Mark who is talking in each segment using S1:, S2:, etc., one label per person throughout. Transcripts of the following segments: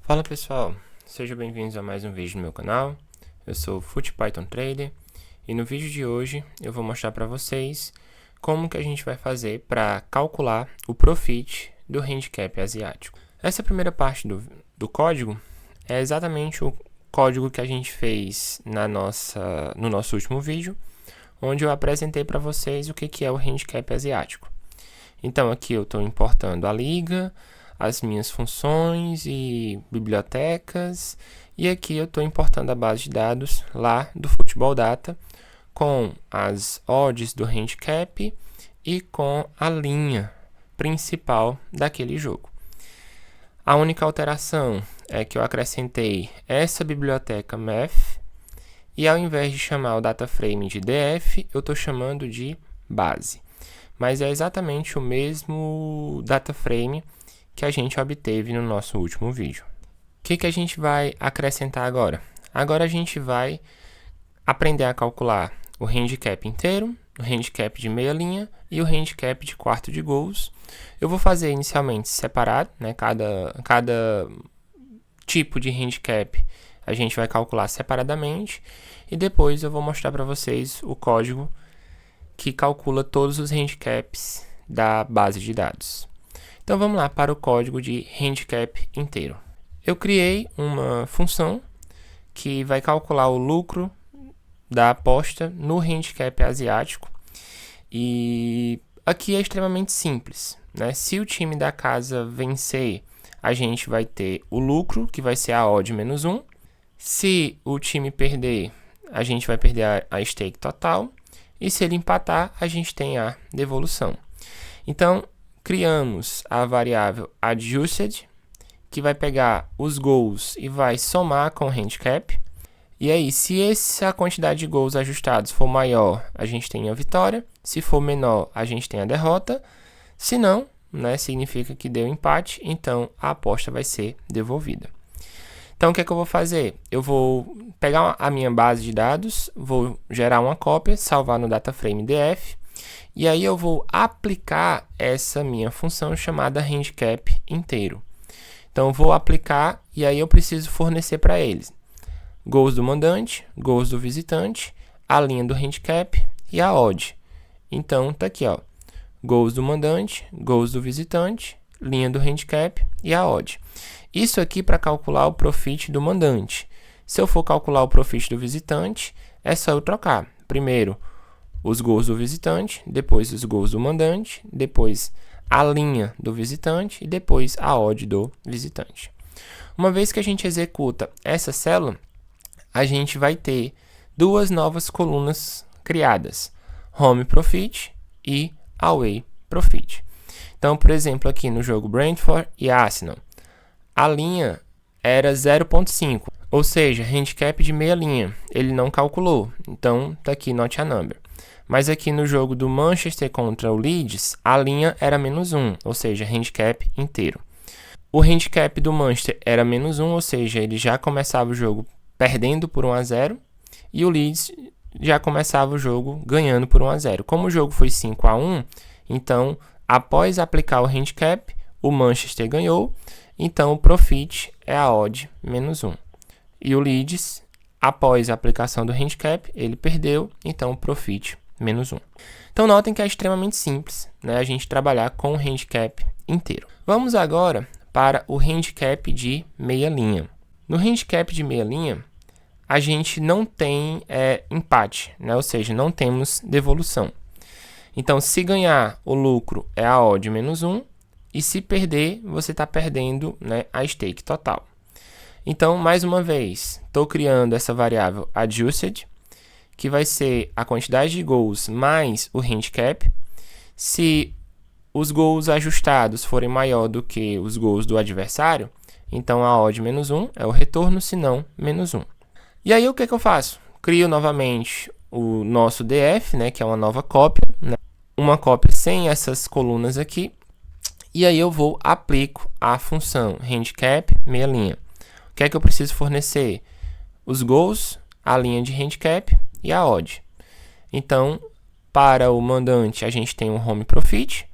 S1: Fala pessoal, sejam bem-vindos a mais um vídeo no meu canal. Eu sou o FutPython Trader e no vídeo de hoje eu vou mostrar para vocês como que a gente vai fazer para calcular o profit do handicap asiático. Essa primeira parte do código é exatamente o código que a gente fez no nosso último vídeo, onde eu apresentei para vocês o que é o handicap asiático. Então aqui eu estou importando a liga, as minhas funções e bibliotecas, e aqui eu estou importando a base de dados lá do Futebol Data com as odds do handicap e com a linha principal daquele jogo. A única alteração é que eu acrescentei essa biblioteca math e ao invés de chamar o data frame de df, eu estou chamando de base. Mas é exatamente o mesmo data frame que a gente obteve no nosso último vídeo. O que a gente vai acrescentar agora? Agora a gente vai aprender a calcular o handicap inteiro, o handicap de meia linha e o handicap de quarto de gols. Eu vou fazer inicialmente separado, né? Cada tipo de handicap a gente vai calcular separadamente e depois eu vou mostrar para vocês o código que calcula todos os handicaps da base de dados. Então vamos lá para o código de handicap inteiro. Eu criei uma função que vai calcular o lucro da aposta no handicap asiático e aqui é extremamente simples, né? Se o time da casa vencer, a gente vai ter o lucro, que vai ser a odd menos 1. Se o time perder, a gente vai perder a stake total. E se ele empatar, a gente tem a devolução. Então, criamos a variável adjusted, que vai pegar os gols e vai somar com o handicap. E aí, se essa quantidade de gols ajustados for maior, a gente tem a vitória. Se for menor, a gente tem a derrota. Se não, né, significa que deu empate, então a aposta vai ser devolvida. Então, o que eu vou fazer? Eu vou pegar a minha base de dados, vou gerar uma cópia, salvar no dataframe df, e aí eu vou aplicar essa minha função chamada handicap inteiro. Então, eu vou aplicar e aí eu preciso fornecer para eles gols do mandante, gols do visitante, a linha do handicap e a odd. Então, tá aqui, ó, gols do mandante, gols do visitante, linha do handicap e a odd. Isso aqui para calcular o profit do mandante. Se eu for calcular o profit do visitante, é só eu trocar. Primeiro, os gols do visitante, depois os gols do mandante, depois a linha do visitante e depois a odd do visitante. Uma vez que a gente executa essa célula, a gente vai ter duas novas colunas criadas, Home Profit e Away Profit. Então, por exemplo, aqui no jogo Brentford e Arsenal, a linha era 0.5, ou seja, handicap de meia linha, ele não calculou, então tá aqui not a number. Mas aqui no jogo do Manchester contra o Leeds, a linha era menos 1, ou seja, handicap inteiro. O handicap do Manchester era menos 1, ou seja, ele já começava o jogo perdendo por 1-0, e o Leeds já começava o jogo ganhando por 1-0. Como o jogo foi 5-1, então, após aplicar o handicap, o Manchester ganhou, então o profit é a odd menos 1. E o Leeds, após a aplicação do handicap, ele perdeu, então o profit menos 1. Então notem que é extremamente simples, né, a gente trabalhar com o handicap inteiro. Vamos agora para o handicap de meia linha. No handicap de meia linha, a gente não tem empate, né, ou seja, não temos devolução. Então se ganhar, o lucro é a odd menos 1. E se perder, você está perdendo, né, a stake total. Então, mais uma vez, estou criando essa variável adjusted, que vai ser a quantidade de gols mais o handicap. Se os gols ajustados forem maior do que os gols do adversário, então a odd menos 1 é o retorno, se não, menos 1. E aí, o que eu faço? Crio novamente o nosso df, né, que é uma nova cópia, né, uma cópia sem essas colunas aqui. E aí eu vou aplico a função handicap meia linha. O que é que eu preciso fornecer? Os gols, a linha de handicap e a odd. Então, para o mandante a gente tem o home profit,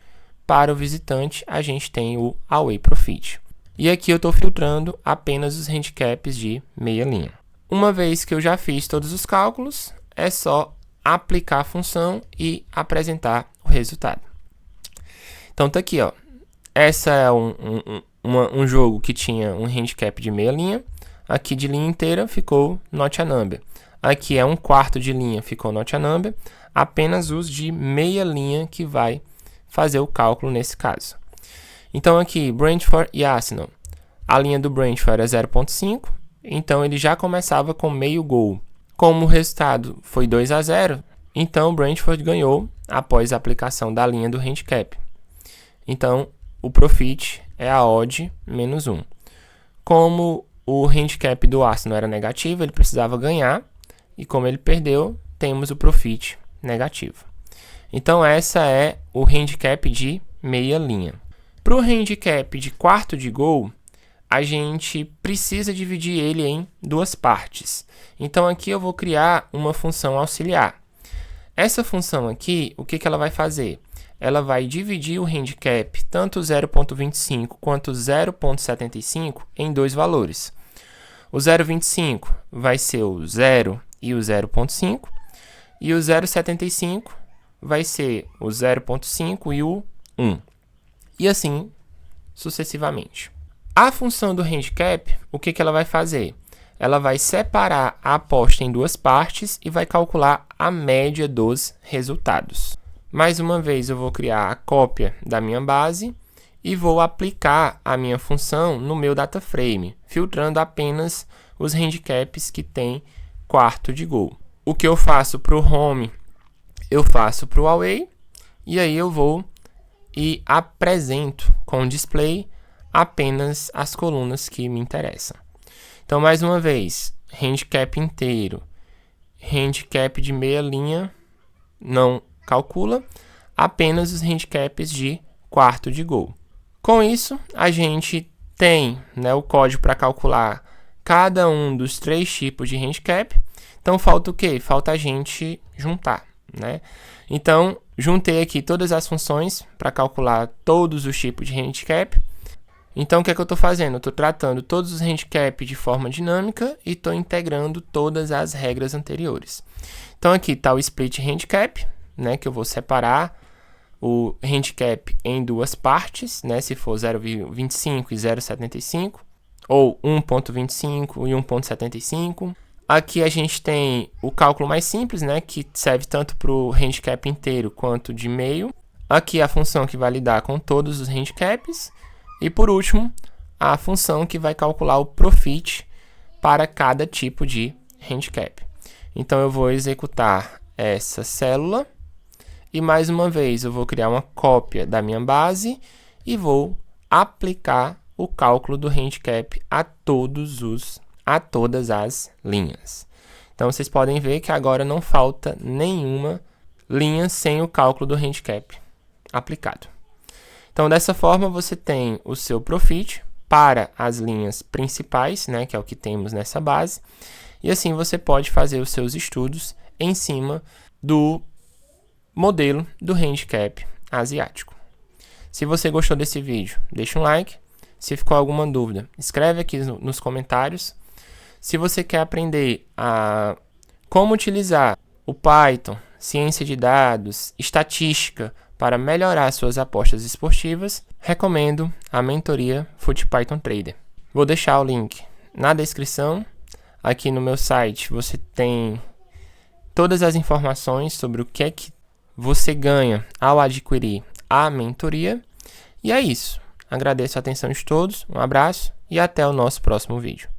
S1: para o visitante a gente tem o away profit. E aqui eu estou filtrando apenas os handicaps de meia linha. Uma vez que eu já fiz todos os cálculos, é só aplicar a função e apresentar o resultado. Então tá aqui, ó. Essa é um jogo que tinha um handicap de meia linha. Aqui de linha inteira ficou not a number. Aqui é um quarto de linha, ficou not a number. Apenas os de meia linha que vai fazer o cálculo nesse caso. Então aqui, Brentford e Arsenal. A linha do Brentford era 0.5, então ele já começava com meio gol. Como o resultado foi 2-0, então o Brentford ganhou após a aplicação da linha do handicap. Então o profit é a odd menos 1. Como o handicap do Arsenal era negativo, ele precisava ganhar, e como ele perdeu, temos o profit negativo. Então essa é o handicap de meia linha. Para o handicap de quarto de gol, a gente precisa dividir ele em duas partes. Então aqui eu vou criar uma função auxiliar. Essa função aqui, o que ela vai fazer? Ela vai dividir o handicap, tanto 0.25 quanto 0.75, em dois valores. O 0.25 vai ser o 0 e o 0.5, e o 0.75 vai ser o 0.5 e o 1. E assim sucessivamente. A função do handicap, o que ela vai fazer? Ela vai separar a aposta em duas partes e vai calcular a média dos resultados. Mais uma vez, eu vou criar a cópia da minha base e vou aplicar a minha função no meu data frame, filtrando apenas os handicaps que tem quarto de gol. O que eu faço para o home, eu faço para o away, e aí eu vou e apresento com o display apenas as colunas que me interessam. Então, mais uma vez, handicap inteiro, handicap de meia linha, não calcula, apenas os handicaps de quarto de gol. Com isso, a gente tem, né, o código para calcular cada um dos três tipos de handicap. Então, falta o quê? Falta a gente juntar, né? Então, juntei aqui todas as funções para calcular todos os tipos de handicap. Então, o que é que eu estou fazendo? Eu estou tratando todos os handicaps de forma dinâmica e estou integrando todas as regras anteriores. Então, aqui está o split handicap, né, que eu vou separar o handicap em duas partes, né, se for 0,25 e 0,75, ou 1,25 e 1,75. Aqui a gente tem o cálculo mais simples, né, que serve tanto para o handicap inteiro quanto de meio. Aqui a função que vai lidar com todos os handicaps. E por último, a função que vai calcular o profit para cada tipo de handicap. Então eu vou executar essa célula e mais uma vez eu vou criar uma cópia da minha base e vou aplicar o cálculo do handicap a todas as linhas. Então vocês podem ver que agora não falta nenhuma linha sem o cálculo do handicap aplicado. Então, dessa forma, você tem o seu profit para as linhas principais, né, que é o que temos nessa base, e assim você pode fazer os seus estudos em cima do modelo do handicap asiático. Se você gostou desse vídeo, deixa um like. Se ficou alguma dúvida, escreve aqui nos comentários. Se você quer aprender a como utilizar o Python, ciência de dados, estatística, para melhorar suas apostas esportivas, recomendo a mentoria FutPython Trader. Vou deixar o link na descrição. Aqui no meu site você tem todas as informações sobre o que é que você ganha ao adquirir a mentoria. E é isso. Agradeço a atenção de todos, um abraço e até o nosso próximo vídeo.